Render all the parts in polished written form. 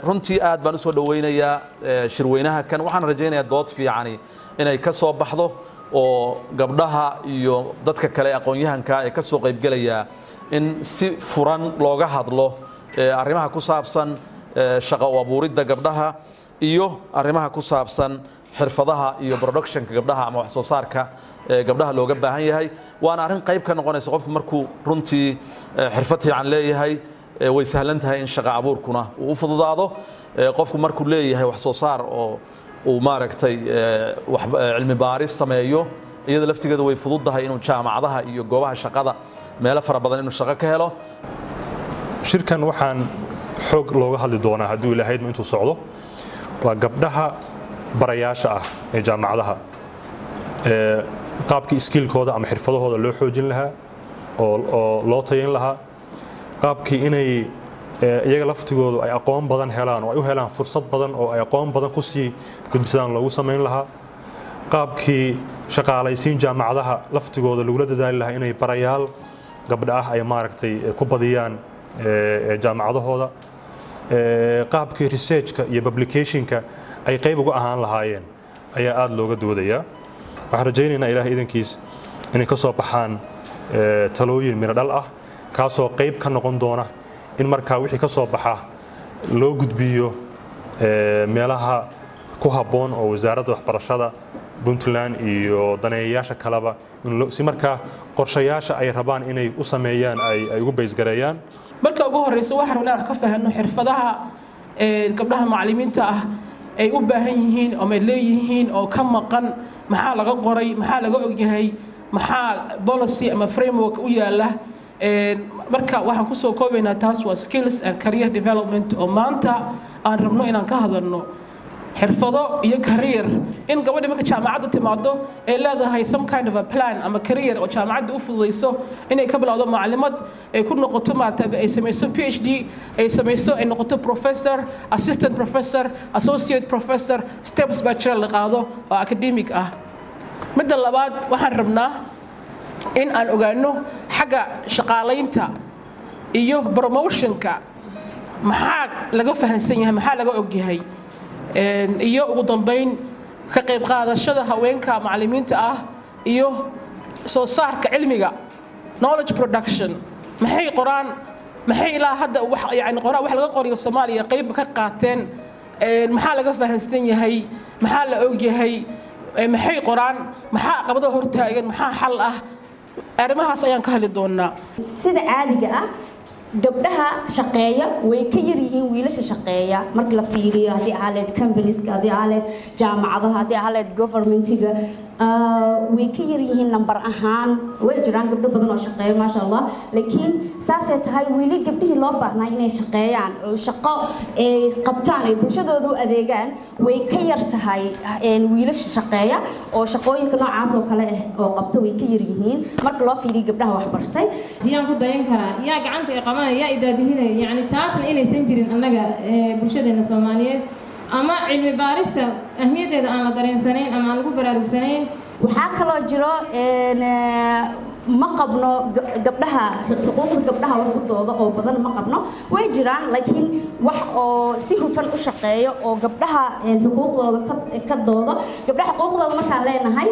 runtii aad baan u soo dhaweynayaa shirweynaha kan waxaan rajaynayaa dood fiicani inay ka soo baxdo oo gabdhaha iyo dadka kale aqoon-yahanka ee ka soo qaybgalaya in si furan looga hadlo arrimaha ku saabsan shaqo u abuuridda gabdhaha iyo arrimaha ku saabsan xirfadaha iyo productionka gabdhaha ama wax soo saarka gabdhaha looga baahan yahay waana arrin qayb ka noqonaysa qofku markuu runtii xirfad fiican leeyahay way sahlan tahay in shaqo abuurkuna uu u fududaado qofku markuu leeyahay wax soo saar oo uu maaragtay cilmi baaris sameeyo iyada laftigeedu way fududahay inuu jaamacadaha iyo goobaha shaqada meelo fara badan inuu shaqo ka helo shirkan waxaan xoog looga hadli doonaa hadduu ilaahay intuu socdo waa gabdhaha barayaasha ah ee jaamacadaha qaabkii skillkooda ama xirfadahooda loo xoojin lahaa oo loo tayin lahaa qaabkii inay iyaga laftigoodu ay aqoon badan helaan oo ay u helaan fursad badan oo ay aqoon badan ku sii gudbisadaan loogu samayn lahaa qaabkii shaqaalaysiin jaamacadaha laftigooda lagula dadaali lahaa inay barayaal gabdha ah ay maaragtay ku badiyaan jaamacadahooda qaabkii researchka iyo publicationka ay qayb uga ahaan lahaayeen ayaa aad looga doodayaa waxaan rajaynaynaa ilaahay idankiis inay ka soo baxaan talooyin miro dhal ah kaasoo qayb ka noqon doona in markaa wixii ka soo baxa loo gudbiyo meelaha ku habboon oo wasaaradda waxbarashada Puntland iyo daneeyayaasha kaleba si markaa qorshayaasha ay rabaan inay u sameeyaan ay ugu baysgareeyaan marka ugu horeysa waxaan rabnaa wax ka fahanno xirfadaha gabdhaha macallimiinta ah ay u baahan yihiin oo ay leeyihiin oo ka maqan maxaa laga qoray maxaa laga ogyahay maxaa policy ama framework u yaala marka waxaan ku soo koobaynaa taas waa skills and career development oo maanta aan rabno inaan ka hadalno xirfado iyo career in gabadha marka jaamacadda timaado ay leedahay some kind of a plan ama career oo jaamacadda u fududeyso inay ka bilowdo macallimad ay ku noqoto maarta ay samayso PhD ay samayso ay noqoto professor assistant professor associate professor steps bachelor la qaado oo academic ah midda labaad waxaan rabnaa in aan ogaano xagga shaqaalaynta iyo promotionka maxaa laga fahansan yahay maxaa laga og yahay iyo ugu dambeyn ka qayb qaadashada haweenka macallimiinta ah iyo soo saarka cilmiga knowledge production maxay qoraan maxay ilaa hadda wax laga qoriyo Soomaaliya qayb ka qaateen maxaa laga fahansan yahay maxaa la og yahay maxay qoraan maxaa qabada hortaagan maxaa xal ah arrimahaas ayaan ka hadli doonaa sida caadiga ah gabdhaha shaqeeya way ka yar yihiin wiilasha shaqeeya marka la fiiriyo hadii aaleed companies-ka hadii aaleed jaamacadaha hadii aaleed government-ga way ka yar yihiin number ahaan way jiraan gabdho badan oo shaqeeya ma sha Allah laakiin saasay tahay wiili gabdhihii loo baahnaa inay shaqeeyaan oo shaqo ay qabtaan ay bulshadoodu adeegaan way ka yar tahay wiilasha shaqeeya oo shaqooyinka noocaas oo kale oo qabto way ka yar yihiin marka loo fiiriyo gabdhaha wax bartay yaan ku dayan karaa yaa gacanta ay qabanaya idaadihinay yani taasna inaysan jirin annaga bulshadeena Soomaaliyeed ama cilmi baarista ahmiyadeeda aan la dareensanayn ama aan lagu baraarugsanayn waxaa kaloo jiro ma qabno gabdhaha xuquuqda gabdhaha wax u doodo oo badan ma qabno way jiraan laakiin wax oo si hufan u shaqeeyo oo gabdhaha xuquuqdooda ka doodo gabdhaha xuquuqdooda markaan leenahay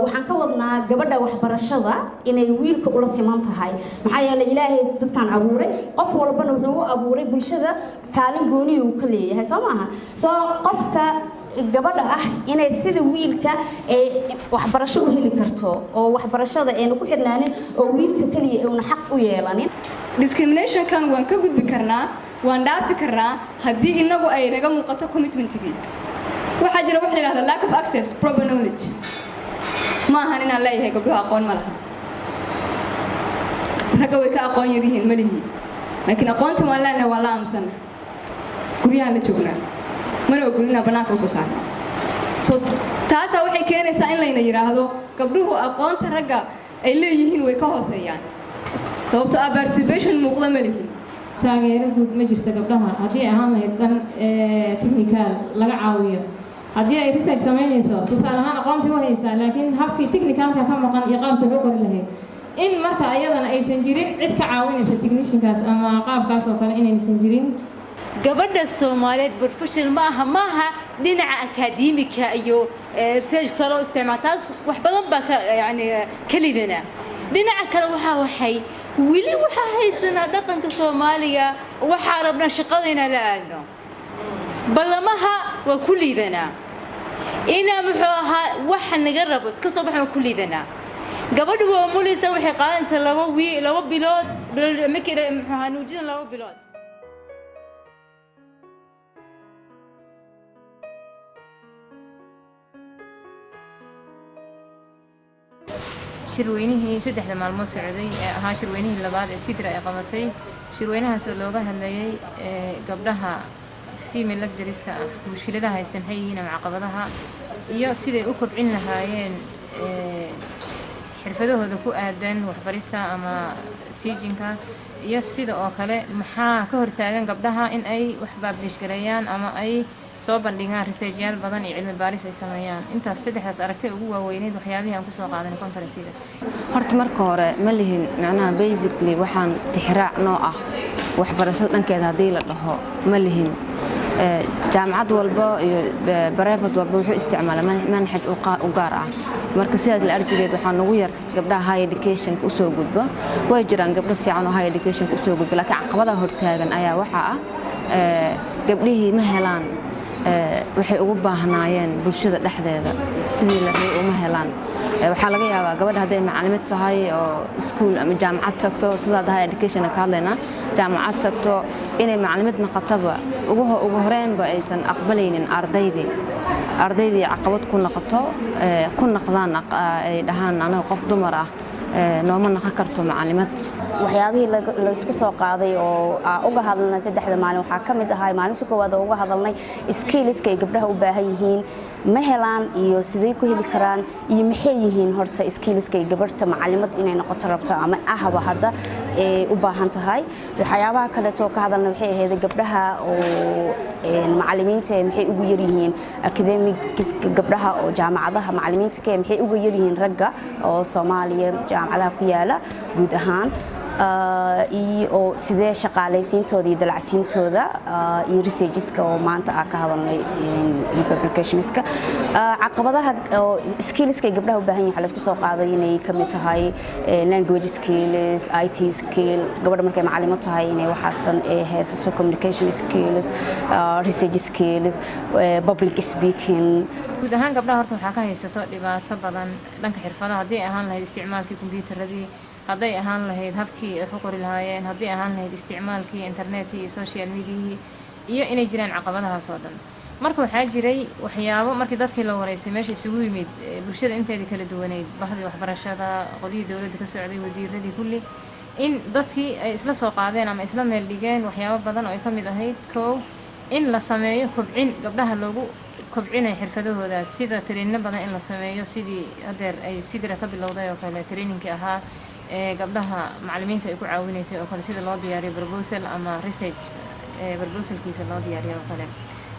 waxaan ka wadnaa gabadha waxbarashada inay wiilka ula siman tahay maxaa yeelay ilaahay dadkan abuuray qof walbana wuxuu u abuuray bulshada kaalin gooni uu ka leeyahay soo maaha soo qofka gabadha ah inay sida wiilka ay waxbarasho u heli karto oo waxbarashada ayna ku xirnaanin oo wiilka kaliya uuna xaq u yeelanin discrimination kan waan ka gudbi karnaa waan dhaafi karnaa haddii inagu ay naga muuqato commitment-kii waxaa jira wax la yiraahdo lack of access proper knowledge ma ahan inaan leeyahay gabdhaha aqoon ma laha ragga way ka aqoon yar yihiin ma lihi laakiin aqoonta waan leenahay waa la aamusana guryahan la joognaa mana ogolina banaanka usoo saarna so taasaa waxay keenaysaa in layna yidhaahdo gabdhuhu aqoonta ragga ay leeyihiin way ka hooseeyaan sababtoo ah participation muuqda ma lihin taageero guud ma jirta gabdhaha haddii ahaan lahayd dhan technical laga caawiyo haddii ay research samaynayso tusaale ahaan aqoontii u haysaa laakiin habkii technicalka ka maqan iyo qaabka u qori lahayd in marka ayadana aysan jirin cid ka caawinaysa techniciankaas ama qaabkaas oo kale inaysan jirin gabadha Soomaaliyeed professional maaha dhinaca akademiga iyo research salo isticmaalaas wax badan ba yani kalidana dhinaca kale waxay wili waxa haysana dhaqanka Soomaaliga waxa rabna shaqadina la aadno balamaha waa kulidana ina muxuu ahaa wax naga rabo iska soo baxno kulidana gabadhu waa mulisa waxay qaadanaysaa laba bilood markii muxuu ahaa nuujin 2 bilood shirweynihii 3 maalmood socday ahaa shirweynihii labaad ee sidra ay qabatay shirweynahaas oo looga hadlayay gabdhaha female lecturerska mushkiladaha haystaan hay'ina caqabadaha iyo sidii u kobcin lahaayeen xirfadahooda ku aadan waxbarista ama teachingka iyo sida oo kale maxaa ka hortaagan gabdhaha in ay wax publish gareeyaan ama ay soo bandhigaan researchyaal badan iyo cilmi baaris ay sameeyaan intaas saddexdaas aragtay ugu waaweyneed waxyaabaha aan ku soo qaadanay conference-da horta marka hore ma lihin macnaha basically waxaan tixraac noo ah waxbarashada dhankeeda hadii la dhaho ma lihin jaamacad walba iyo private walba wuxuu isticmaalaa manhaj u gaar ah marka sidaas la arjigeed waxaan ugu yar gabdhaha high education ku soo gudba way jiraan gabdho fiican oo high education ku soo gudba laakiin caqabadaha hortaagan ayaa waxa ah gabdhihii ma helaan waxay ugu baahnaayeen bulshada dhexdeeda sidii la rabay uma helaan waxa laga yaabaa gabadha haday macallimad tahay oo school ama jaamacad tagto sida higher education ka hadlayna jaamacad tagto inay macallimad noqotaba ugu horeenba aysan aqbalaynin ardaydii caqabad ku noqoto ku noqdaan ay dhahaan anaga qof dumar ah nooma noqon karto macallimad waxyaabihii la isku soo qaaday oo uga hadalnay 3 maalin waxa kamid ahaa maalintii koowaad oo uga hadalnay skills-ka ay gabdhaha u baahan yihiin ma helaan iyo sidee ku heli karaan iyo maxay yihiin horta skills-ka ay gabadha macallimad inay noqoto rabto ama ahaba hadda u baahan tahay waxyaabaha kale oo ka hadalnay waxay ahayd gabdhaha oo macallimiinta maxay ugu yar yihiin academic gabdhaha oo jaamacadaha macallimiinta maxay ugu yar yihiin ragga oo Soomaaliya jaamacadaha ku yaala guud ahaan iyo sidee shaqaalaysiintooda iyo dalacsiintooda iyo researcheska oo maanta ka hadalnay iyo publicationska caqabadaha skills-ka ay gabdhaha u baahan yihiin waxa la isku soo qaaday inay ka mid tahay language skills IT skill gabadha markay macallimad tahay inay waxaas dhan ay haysato communication skills research skills public speaking guud ahaan gabdhaha horta waxa ka haysato dhibaato badan dhanka xirfadaha hadii ahaan lahayd isticmaalka kombiyuutarada hadday ahaan lahayd habkii ay ku qori lahaayeen hadday ahaan lahayd isticmaalkii internetka iyo social media iyo inay jiraan caqabadahaas oo dhan marka waxaa jiray waxyaabo markii dadkii la wareysay meesha isugu yimid bulshada inteeda kala duwaneed bahdii waxbarashada qodii dawladda ka socday wasiiradii kulli in dadkii ay isla soo qaadeen ama isla meel dhigeen waxyaabo badan oo ay ka mid ahayd koow in la sameeyo kobcin gabdhaha loogu kobcinay xirfadahooda sida training badan in la sameeyo sidii hadeer ay sidra ka bilowday oo kale trainingkii ahaa gabdhaha macallimiinta ay ku caawinaysay oo kale sida loo diyaariyo proposal ama research proposalkiisa loo diyaariyo oo kale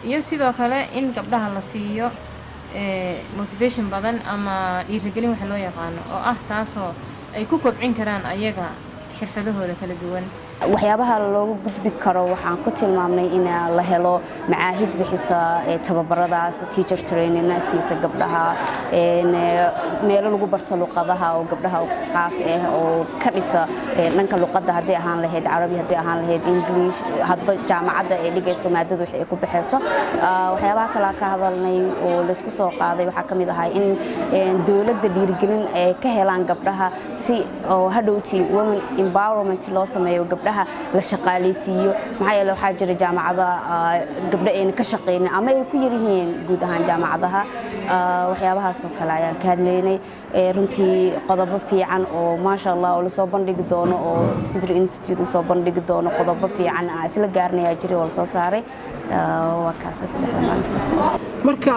iyo sidoo kale in gabdhaha la siiyo motivation badan ama dhiirigelin waxa loo yaqaano oo ah taasoo ay ku kobcin karaan ayaga xirfadahooda kala duwan waxyaabaha loogu gudbi karo waxaan ku tilmaamnay in la helo macaahid bixisa tababaradaas teacher training siisa gabdhaha meel lagu barto luqadaha oo gabdhaha qaas ah oo ka dhisa dhanka luqadda hadii ahaan lahayd Carabi hadii ahaan lahayd English hadba jaamacadda ay dhigayso maadada waxay ku bixayso waxyaabaha kala ka hadalnay oo la isku soo qaaday waxa kamid ah in dawladda dhiirigelin ay ka helaan gabdhaha si oo hadhowtii women empowerment loo sameeyo gabdhaha la shaqaaleysiiyo maxay waxa jira jaamacada gabdha ay ka shaqeeyeen ama ay ku yar yihiin guud ahaan jaamacadaha waxyaabahaas oo kale ayaan ka hadlaynay runtii qodobo fiican oo maasha Allah oo la soo bandhigi doono oo Sidra Institute soo bandhigi doono qodobo fiican isla gaarnay jiray oo soo saaray waa kaas 3 maalin marka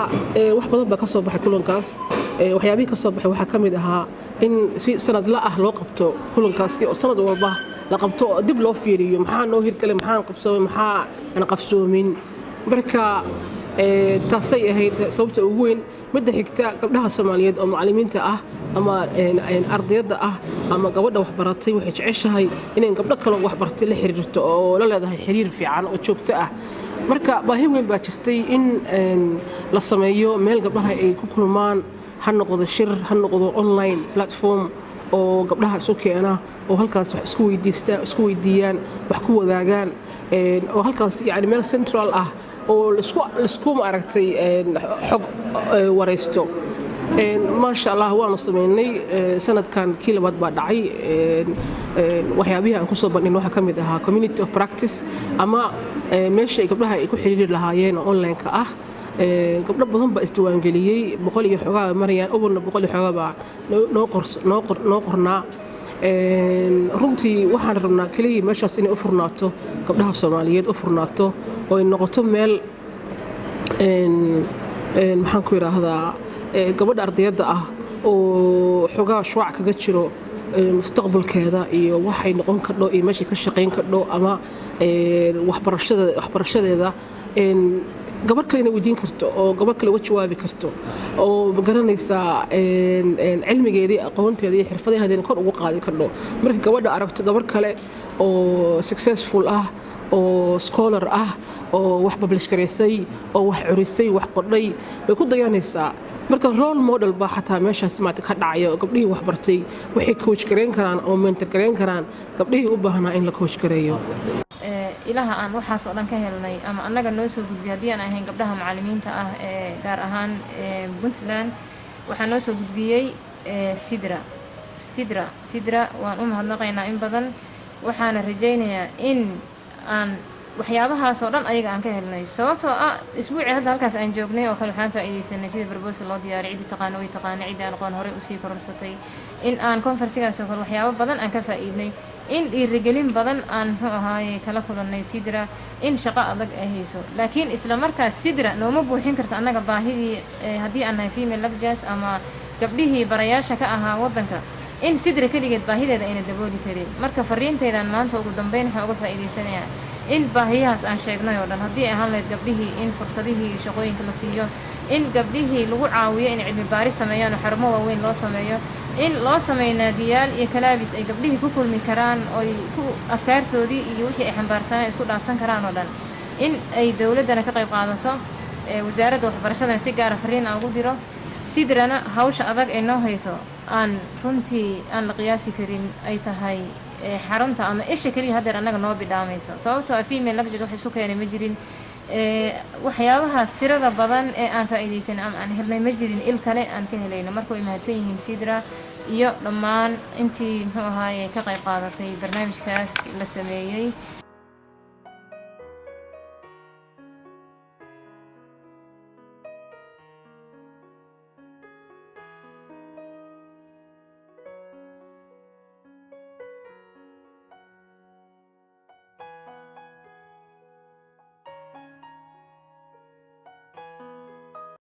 wax badan ba ka soo baxay kulankaas waxyaabihi ka soo baxay waxa kamid ahaa in si sanad la ah loo qabto kulankaas oo sanad walba la qabto dib loo fiiriyo maxaa noo hirgalay maxaan qabsoomay maxaa aan qabsoomin marka taasay ahayd sababta ugu weyn midda xigta gabdhaha Soomaaliyeed oo macallimiinta ah ama ardayda ah ama gabadha wax baratay waxay jeceshahay inay gabdho kale wax bartay la xiriirto oo la leedahay xiriir fiican oo joogto ah marka baahi weyn baa jirtay in la sameeyo meel gabdhaha ay ku kulmaan ha noqdo shir ha noqdo online platform oo gabdhaha isu keena oo halkaas wax isku weydiiyaan wax ku wadaagaan oo halkaas yani meel central ah oo isku maaragtay xog wareysto maasha Allah waanu sameynay sanadkan kii labaad baa dhacay waxyaabaha aan ku soo bandhigno waxa kamid ahaa community of practice ama meesha ay gabdhaha ay ku xiriir lahaayeen online-ka ah gabdho badan baa isdiiwaangeliyey 100 iyo xogaa marayaan uburna 100 iyo xogaa baa noo qornaa runtii waxaan rabnaa kaliya meeshaas inay u furnaato gabdhaha Soomaaliyeed u furnaato oo ay noqoto meel maxaan ku yiraahdaa gabadha ardayda ah oo xogaa shuuc kaga jiro mustaqbalkeeda iyo waxay noqon kardo iyo meesha ka shaqeyn kardo ama waxbarashadeeda gabar kale weydiin karto oo gabar kale uga jawaabi karto oo garanaysaa cilmigeedii aqoonteeda iyo xirfadaheeda kor ugu qaadi karto marka gabadha aragto gabar kale oo successful ah oo scholar ah oo wax publish gareysay oo wax curisay wax qodhay way ku dayanaysaa marka role model baa xataa meeshaas maanta ka dhacayo gabdhihii wax bartay waxay coach gareyn karaan oo mentor gareyn karaan gabdhihii u baahnaa in la coach gareeyo ilaha aan waxaas oo dhan ka helnay ama annaga noo soo gudbiyay haddii aan ahayn gabdhaha macallimiinta ah ee gaar ahaan Puntland waxaa noo soo gudbiyey sidra waan u mahadnaqaynaa in badan waxaana rajaynayaa in aan waxyaabahaas oo dhan ayaga aan ka helnay sababtoo ah isbuucii hadda halkaas aan joognay oo kale waxaan faa'iideysanay sida proposal loo diyaariyay cidii taqaano way taqaanay cidii aan aqoon hore u sii korarsatay in aan conference-gaas oo kale waxyaabo badan aan ka faa'iidnay in dhiirigelin badan aan muxuu ahaaye kala kulannay sidra in shaqo adag ay hayso laakiin isla markaas sidra nooma buuxin karta annaga baahidii haddii aan nahay female lecturers ama gabdhihii barayaasha ka ahaa waddanka in sidra keligeed baahideeda ayna dabooli karin marka fariintaydan maanta ugu dambeyn waxaan uga faa'iideysanayaa in baahiyahaas aan sheegnay oo dhan haddii ay ahaan lahayd gabdhihii in fursadihii iyo shaqooyinka la siiyo in gabdhihii lagu caawiyo in cilmi baaris sameeyaan oo xarumo waaweyn loo sameeyo in loo sameeyo naadiyaal iyo kalaabis ay gabdhihii ku kulmi karaan oo ku afkaartoodii iyo wixii ay xambaarsanaan isku dhaafsan karaan oo dhan in ay dawladdana ka qayb qaadato wasaaradda waxbarashadana si gaara fariin aan ugu diro sidrana hawsha adag ay noo hayso aan runtii aan la qiyaasi karin ay tahay xarunta ama isha kaliya haddeer annaga noo bidhaamayso sababtoo ah female lecture wax isu keenay ma jirin waxyaabahaas tirada badan ee aan faa'iideysan ama aan helnay ma jirin il kale aan ka helayno marka way mahadsan yihiin sidra iyo dhammaan intii muxuu ahaaye ka qayb qaadatay barnaamijkaas la sameeyey